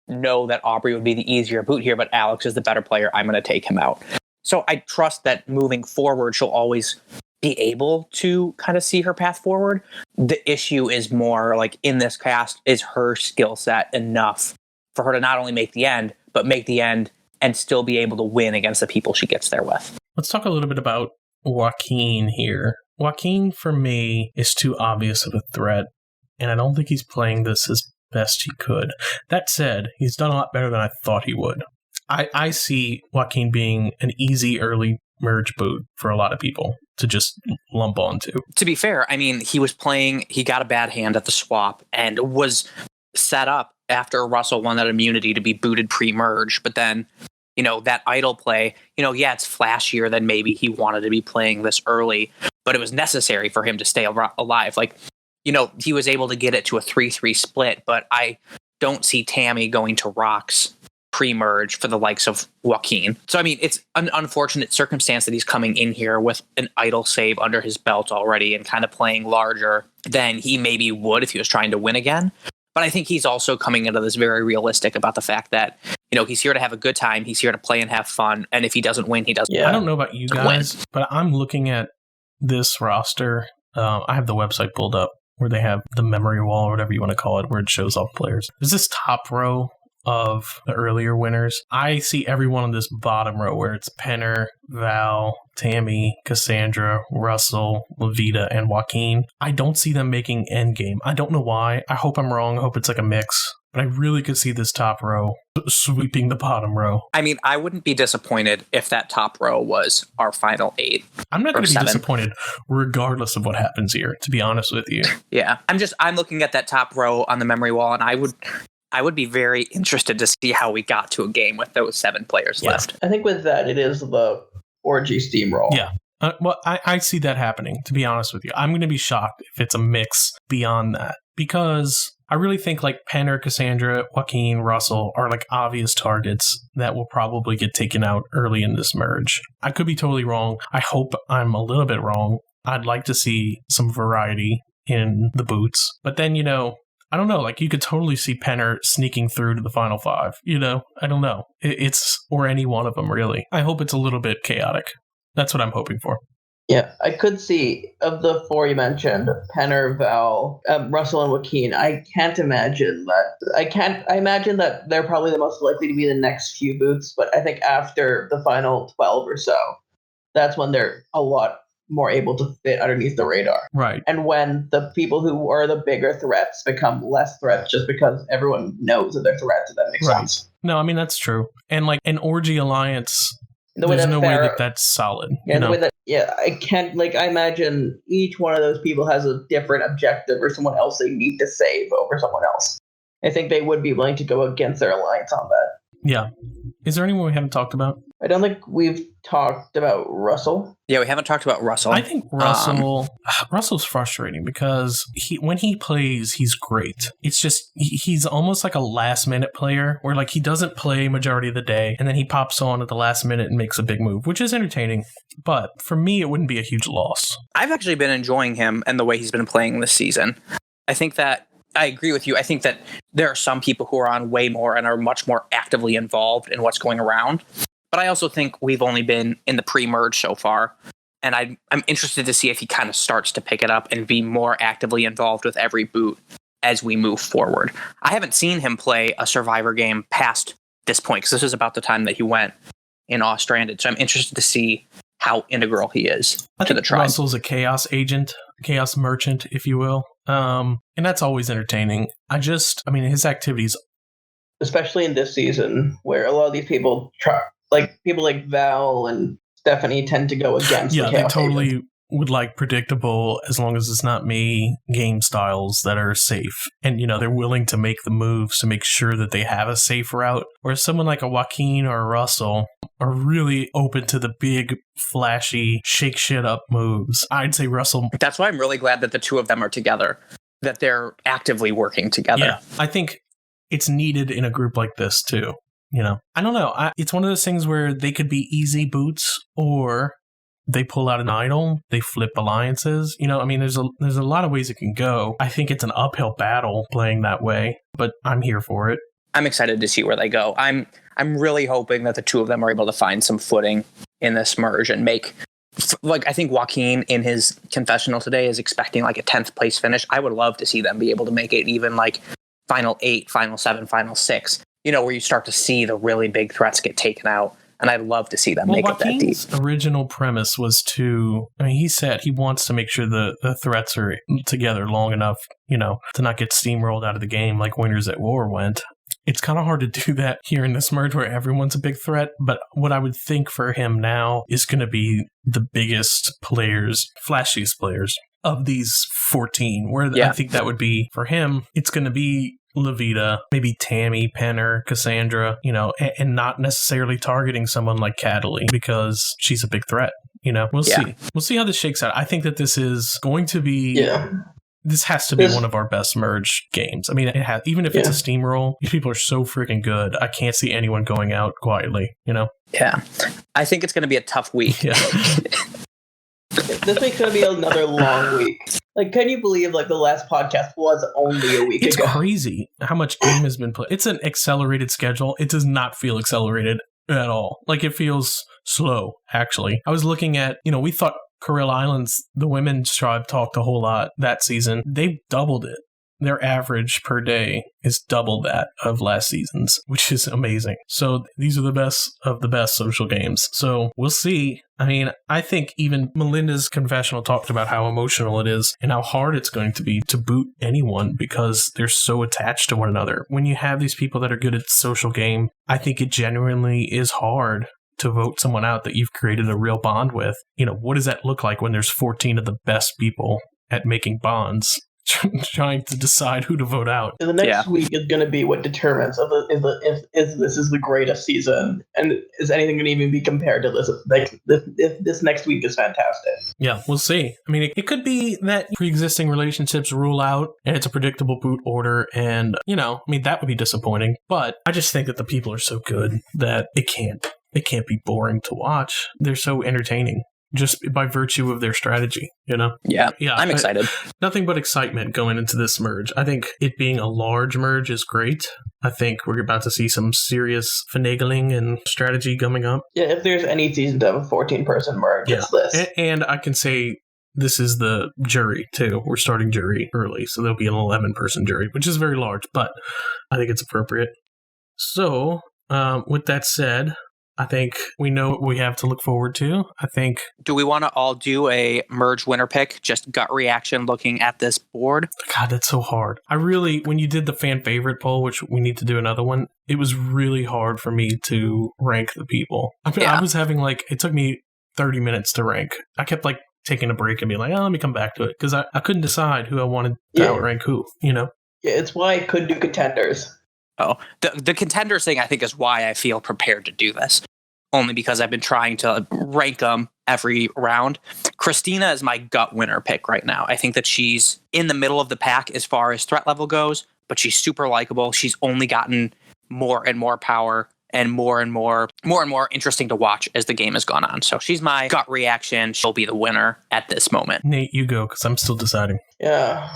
Speaker 1: know that Aubrey would be the easier boot here, but Alex is the better player. I'm going to take him out. So I trust that moving forward, she'll always be able to kind of see her path forward. The issue is more like in this cast, is her skill set enough for her to not only make the end, but make the end and still be able to win against the people she gets there with.
Speaker 3: Let's talk a little bit about Joaquin here. Joaquin, for me, is too obvious of a threat, and I don't think he's playing this as best he could. That said, he's done a lot better than I thought he would. I see Joaquin being an easy early merge boot for a lot of people to just lump onto.
Speaker 1: To be fair, he got a bad hand at the swap and was set up after Russell won that immunity to be booted pre-merge, but then that idle play, it's flashier than maybe he wanted to be playing this early, but it was necessary for him to stay alive. Like, he was able to get it to a 3-3 split, but I don't see Tammy going to rocks pre-merge for the likes of Joaquin. So, I mean, it's an unfortunate circumstance that he's coming in here with an idle save under his belt already and kind of playing larger than he maybe would if he was trying to win again. But I think he's also coming into this very realistic about the fact that, he's here to have a good time. He's here to play and have fun. And if he doesn't win, he doesn't win.
Speaker 3: I don't know about you guys, but I'm looking at this roster. I have the website pulled up where they have the memory wall or whatever you want to call it, where it shows off players. There's this top row of the earlier winners. I see everyone on this bottom row where it's Penner, Val, Tammy, Cassandra, Russell, Levita, and Joaquin. I don't see them making endgame. I don't know why. I hope I'm wrong. I hope it's like a mix. But I really could see this top row sweeping the bottom row.
Speaker 1: I mean, I wouldn't be disappointed if that top row was our final 8.
Speaker 3: I'm not going to be disappointed regardless of what happens here, to be honest with you.
Speaker 1: Yeah. I'm looking at that top row on the memory wall, and I would be very interested to see how we got to a game with those 7 players left.
Speaker 2: I think with that, it is the orgy steamroll.
Speaker 3: Yeah. Well, I see that happening, to be honest with you. I'm going to be shocked if it's a mix beyond that, because I really think like Penner, Cassandra, Joaquin, Russell are like obvious targets that will probably get taken out early in this merge. I could be totally wrong. I hope I'm a little bit wrong. I'd like to see some variety in the boots. But then, I don't know, like you could totally see Penner sneaking through to the final 5, I don't know. Or any one of them, really. I hope it's a little bit chaotic. That's what I'm hoping for.
Speaker 2: Yeah, I could see, of the 4 you mentioned, Penner, Val, Russell, and Joaquin, I imagine that they're probably the most likely to be the next few boots, but I think after the final 12 or so, that's when they're a lot more able to fit underneath the radar.
Speaker 3: Right.
Speaker 2: And when the people who are the bigger threats become less threats just because everyone knows that they're threats, if that makes sense.
Speaker 3: No, I mean, that's true. And like an orgy alliance, there's no way that that's solid.
Speaker 2: Yeah, the way that, I imagine each one of those people has a different objective or someone else they need to save over someone else. I think they would be willing to go against their alliance on that.
Speaker 3: Yeah. Is there anyone we haven't talked about?
Speaker 2: I don't think we've talked about Russell.
Speaker 1: Yeah, we haven't talked about Russell.
Speaker 3: I think Russell's frustrating because when he plays, he's great. It's just he's almost like a last minute player where like he doesn't play majority of the day and then he pops on at the last minute and makes a big move, which is entertaining. But for me, it wouldn't be a huge loss.
Speaker 1: I've actually been enjoying him and the way he's been playing this season. I think that I agree with you. I think that there are some people who are on way more and are much more actively involved in what's going around. But I also think we've only been in the pre-merge so far. And I'm interested to see if he kind of starts to pick it up and be more actively involved with every boot as we move forward. I haven't seen him play a Survivor game past this point, because this is about the time that he went in Awe Stranded. So I'm interested to see how integral he is to the tribe.
Speaker 3: Russell's a chaos agent, chaos merchant, if you will. And that's always entertaining. His activities,
Speaker 2: especially in this season, where a lot of these people people like Val and Stephanie tend to go against.
Speaker 3: Yeah,
Speaker 2: the chaos
Speaker 3: they totally
Speaker 2: agent.
Speaker 3: Would like predictable, as long as it's not me, game styles that are safe. And, they're willing to make the moves to make sure that they have a safe route. Whereas someone like a Joaquin or a Russell are really open to the big, flashy, shake shit up moves. I'd say Russell.
Speaker 1: That's why I'm really glad that the two of them are together, that they're actively working together.
Speaker 3: Yeah, I think it's needed in a group like this, too. I don't know. It's one of those things where they could be easy boots, or they pull out an idol, they flip alliances. There's a lot of ways it can go. I think it's an uphill battle playing that way, but I'm here for it.
Speaker 1: I'm excited to see where they go. I'm really hoping that the two of them are able to find some footing in this merge and make, I think Joaquin in his confessional today is expecting like a 10th place finish. I would love to see them be able to make it even like final 8, final 7, final 6. Where you start to see the really big threats get taken out. And I'd love to see them make it that deep.
Speaker 3: Joaquin's original premise was he said he wants to make sure the threats are together long enough, to not get steamrolled out of the game like Winners at War went. It's kind of hard to do that here in this merge where everyone's a big threat. But what I would think for him now is going to be the biggest players, flashiest players of these 14, I think that would be for him. It's going to be Levita, maybe Tammy, Penner, Cassandra, and not necessarily targeting someone like Cataly because she's a big threat. We'll see. We'll see how this shakes out. I think that this is going to be this has to be one of our best merge games. I mean, it has, even if it's a steamroll, these people are so freaking good. I can't see anyone going out quietly, you know?
Speaker 1: Yeah. I think it's going to be a tough week.
Speaker 3: Yeah.
Speaker 2: This week's going to be another long week. Like, can you believe, like, the last podcast was only a week ago?
Speaker 3: It's crazy how much game has been played. It's an accelerated schedule. It does not feel accelerated at all. Like, it feels slow, actually. I was looking at, we thought Kuril Islands, the women's tribe, talked a whole lot that season. They've doubled it. Their average per day is double that of last season's, which is amazing. So these are the best of the best social games. So we'll see. I mean, I think even Melinda's confessional talked about how emotional it is and how hard it's going to be to boot anyone because they're so attached to one another. When you have these people that are good at the social game, I think it genuinely is hard to vote someone out that you've created a real bond with. What does that look like when there's 14 of the best people at making bonds trying to decide who to vote out?
Speaker 2: The next week is going to be what determines if this is the greatest season, and is anything going to even be compared to this? Like, if this next week is fantastic.
Speaker 3: Yeah, we'll see. I mean, it could be that pre-existing relationships rule out, and it's a predictable boot order, and that would be disappointing. But I just think that the people are so good that it can't be boring to watch. They're so entertaining. Just by virtue of their strategy, Yeah,
Speaker 1: I'm excited.
Speaker 3: Nothing but excitement going into this merge. I think it being a large merge is great. I think we're about to see some serious finagling and strategy coming up.
Speaker 2: Yeah, if there's any season to have a 14-person merge, it's this.
Speaker 3: And I can say this is the jury, too. We're starting jury early, so there'll be an 11-person jury, which is very large, but I think it's appropriate. So, with that said, I think we know what we have to look forward to.
Speaker 1: Do we want to all do a merge winner pick? Just gut reaction looking at this board?
Speaker 3: God, that's so hard. When you did the fan favorite poll, which we need to do another one, it was really hard for me to rank the people. I was having it took me 30 minutes to rank. I kept taking a break and being like, let me come back to it. Because I couldn't decide who I wanted to outrank who,
Speaker 2: Yeah, it's why I could do contenders.
Speaker 1: Oh, the contenders thing, I think, is why I feel prepared to do this. Only because I've been trying to rank them every round. Christina is my gut winner pick right now. I think that she's in the middle of the pack as far as threat level goes, but she's super likable. She's only gotten more and more power and more and more interesting to watch as the game has gone on. So she's my gut reaction. She'll be the winner at this moment.
Speaker 3: Nate, you go, because I'm still deciding.
Speaker 2: Yeah.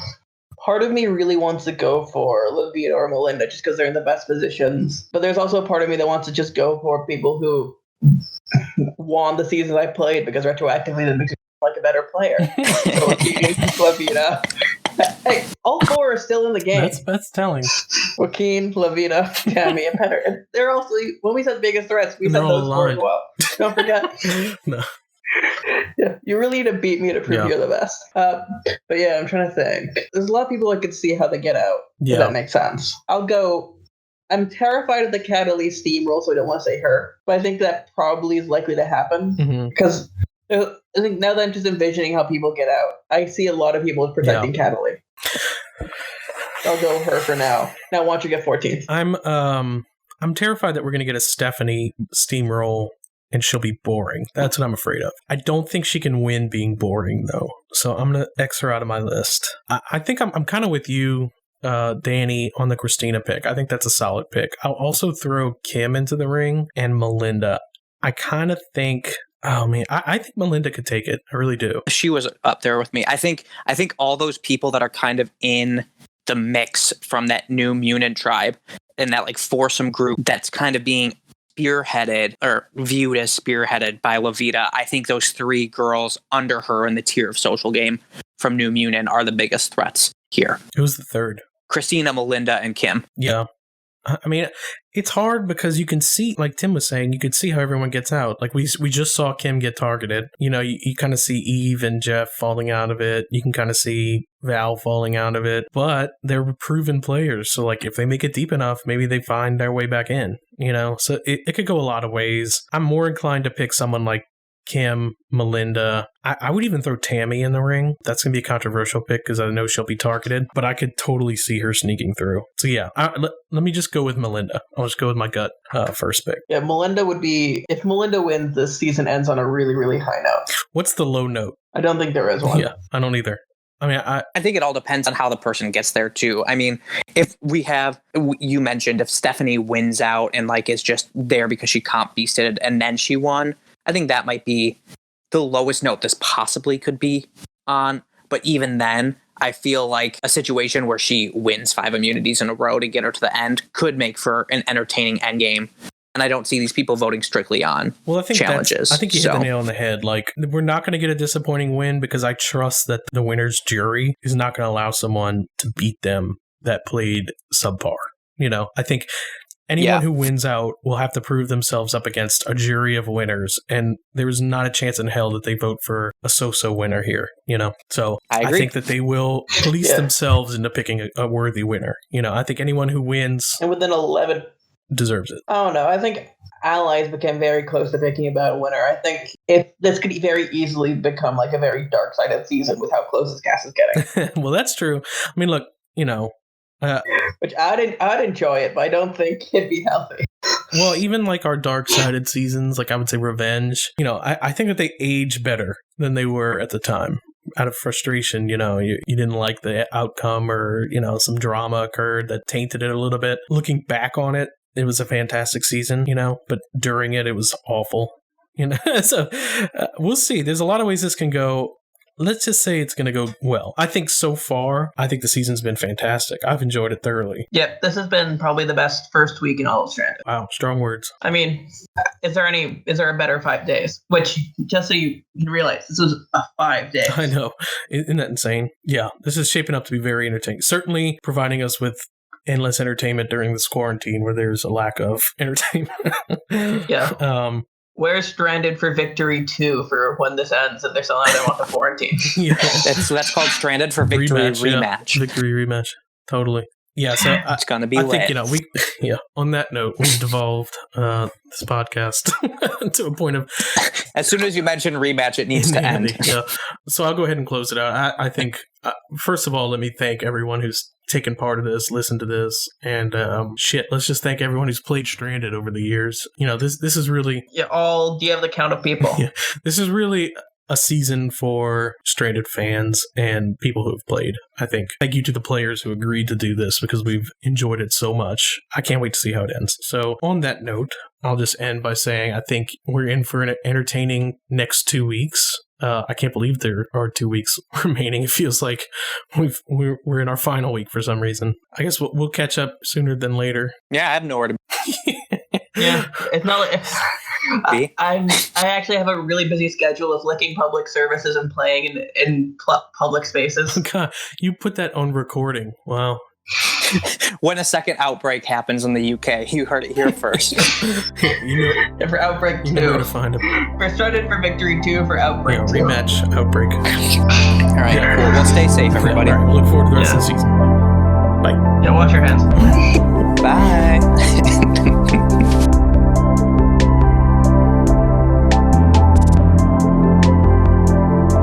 Speaker 2: Part of me really wants to go for Lavita or Melinda just because they're in the best positions. But there's also a part of me that wants to just go for people who won the season I played because retroactively that makes me like a better player. So Lavita. Hey, all four are still in the game.
Speaker 3: That's telling.
Speaker 2: Joaquin, Lavita, Tammy, and Penner. And they're also, when we said biggest threats, we said those four as well. Don't forget.
Speaker 3: No.
Speaker 2: Yeah, you really need to beat me to prove you're the best. But yeah, I'm trying to think. There's a lot of people I could see how they get out. Yeah. If that makes sense. I'll go. I'm terrified of the Catalyst steamroll, so I don't want to say her. But I think that probably is likely to happen. Because I think now that I'm just envisioning how people get out, I see a lot of people protecting Catalyst. I'll go with her for now. Now, why don't you get 14?
Speaker 3: I'm terrified that we're going to get a Stephanie steamroll and she'll be boring. That's what I'm afraid of. I don't think she can win being boring, though. So I'm going to X her out of my list. I think I'm kind of with you, Danny, on the Christina pick. I think that's a solid pick. I'll also throw Kim into the ring and Melinda. I kind of think... Oh, man, I think Melinda could take it. I really do.
Speaker 1: She was up there with me. I think all those people that are kind of in the mix from that new Munin tribe and that foursome group that's kind of being spearheaded or viewed as spearheaded by Lavita. I think those three girls under her in the tier of social game from New Munin are the biggest threats here.
Speaker 3: Who's the third?
Speaker 1: Christina, Melinda, and Kim.
Speaker 3: Yeah. I mean, it's hard because you can see, like Tim was saying, you could see how everyone gets out. Like we just saw Kim get targeted. You kind of see Eve and Jeff falling out of it. You can kind of see Val falling out of it. But they're proven players. So if they make it deep enough, maybe they find their way back in. So it could go a lot of ways. I'm more inclined to pick someone like Kim, Melinda. I would even throw Tammy in the ring. That's going to be a controversial pick because I know she'll be targeted, but I could totally see her sneaking through. So yeah, let me just go with Melinda. I'll just go with my gut first pick.
Speaker 2: Yeah, Melinda would be, if Melinda wins, this season ends on a really, really high note.
Speaker 3: What's the low note?
Speaker 2: I don't think there is one.
Speaker 3: Yeah, I don't either. I mean,
Speaker 1: I think it all depends on how the person gets there too. I mean, if we have, you mentioned if Stephanie wins out and like is just there because she comp beasted and then she won, I think that might be the lowest note this possibly could be on. But even then, I feel like a situation where she wins 5 immunities in a row to get her to the end could make for an entertaining endgame. And I don't see these people voting strictly on challenges.
Speaker 3: I think you hit the nail on the head. Like, we're not going to get a disappointing win because I trust that the winner's jury is not going to allow someone to beat them that played subpar. You know, I think anyone who wins out will have to prove themselves up against a jury of winners. And there is not a chance in hell that they vote for a so-so winner here, you know? So I think that they will police themselves into picking a worthy winner. You know, I think anyone who wins...
Speaker 2: And within 11...
Speaker 3: deserves it.
Speaker 2: I don't know. I think allies became very close to picking about a winner. I think this could very easily become like a very dark-sided season with how close this cast is getting.
Speaker 3: Well, that's true. I mean, look, you know...
Speaker 2: which I'd enjoy it, but I don't think it'd be healthy.
Speaker 3: Well, even like our dark-sided seasons, like I would say Revenge, you know, I think that they age better than they were at the time. Out of frustration, you know, you didn't like the outcome or, you know, some drama occurred that tainted it a little bit. Looking back on it, it was a fantastic season, you know, but during it was awful, you know. So we'll see. There's a lot of ways this can go. Let's just say it's going to go well. I think so far, I think the season's been fantastic. I've enjoyed it thoroughly.
Speaker 2: Yep, this has been probably the best first week in all of Stranded.
Speaker 3: Wow, strong words.
Speaker 2: I mean, is there a better 5 days? Which, just so you can realize, this was a 5 day.
Speaker 3: I know. Isn't that insane? Yeah, this is shaping up to be very entertaining. Certainly providing us with endless entertainment during this quarantine where there's a lack of entertainment.
Speaker 2: Yeah. Where's Stranded for Victory 2 for when this ends and they're still out there on the quarantine?
Speaker 3: Yeah.
Speaker 1: That's called Stranded for Victory rematch.
Speaker 3: Yeah. Victory rematch. Totally. Yeah, so
Speaker 1: it's going to be lit.
Speaker 3: I think, you know, on that note, we've devolved this podcast to a point of...
Speaker 1: As soon as you mention rematch, it needs to end.
Speaker 3: Yeah. So I'll go ahead and close it out. I think, first of all, let me thank everyone who's taken part of this, listened to this, and let's just thank everyone who's played Stranded over the years. You know, this is really...
Speaker 2: Yeah, do you have the count of people?
Speaker 3: Yeah, this is really a season for Stranded fans and people who have played, I think. Thank you to the players who agreed to do this because we've enjoyed it so much. I can't wait to see how it ends. So on that note, I'll just end by saying I think we're in for an entertaining next 2 weeks. I can't believe there are 2 weeks remaining. It feels like we're in our final week for some reason. I guess we'll catch up sooner than later.
Speaker 1: Yeah, I have nowhere to be.
Speaker 2: Yeah, it's not like... I actually have a really busy schedule of licking public services and playing in public spaces.
Speaker 3: God, you put that on recording. Wow.
Speaker 1: When a second outbreak happens in the UK, you heard it here first.
Speaker 2: For Outbreak 2.
Speaker 3: You know where to find them.
Speaker 2: For Started for Victory 2 for Outbreak 2.
Speaker 3: Rematch Outbreak.
Speaker 1: All right, cool. Well, stay safe, everybody.
Speaker 3: All right, we'll look forward to the rest of the season. Bye.
Speaker 2: Yeah, wash your hands.
Speaker 1: Bye.